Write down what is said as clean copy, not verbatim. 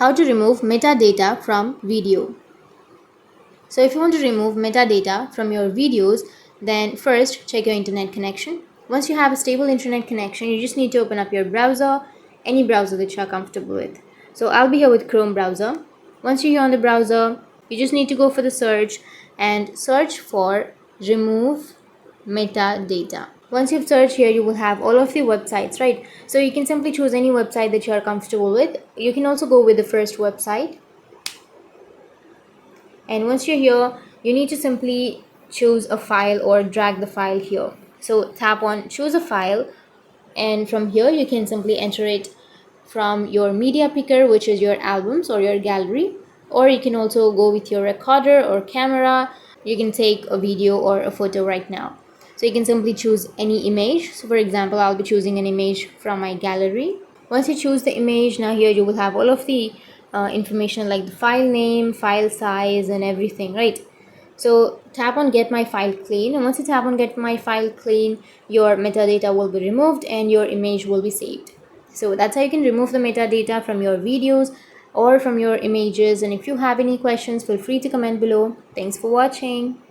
How to remove metadata from video. So if you want to remove metadata from your videos, then first check your internet connection. Once you have a stable internet connection, you just need to open up your browser, any browser that you are comfortable with. So I'll be here with Chrome browser. Once you're here on the browser, you just need to go for the search and search for remove metadata. Once you've searched here, you will have all of the websites, right? So you can simply choose any website that you are comfortable with. You can also go with the first website. And once you're here, you need to simply choose a file or drag the file here. So tap on choose a file, and from here you can simply enter it from your media picker, which is your albums or your gallery, or you can also go with your recorder or camera. You can take a video or a photo right now. So you can simply choose any image. So for example, I'll be choosing an image from my gallery. Once you choose the image, now here you will have all of the information like the file name, file size, and everything, right? So tap on get my file clean, and once you tap on get my file clean, your metadata will be removed and your image will be saved. So that's how you can remove the metadata from your videos or from your images. And if you have any questions, feel free to comment below. Thanks for watching.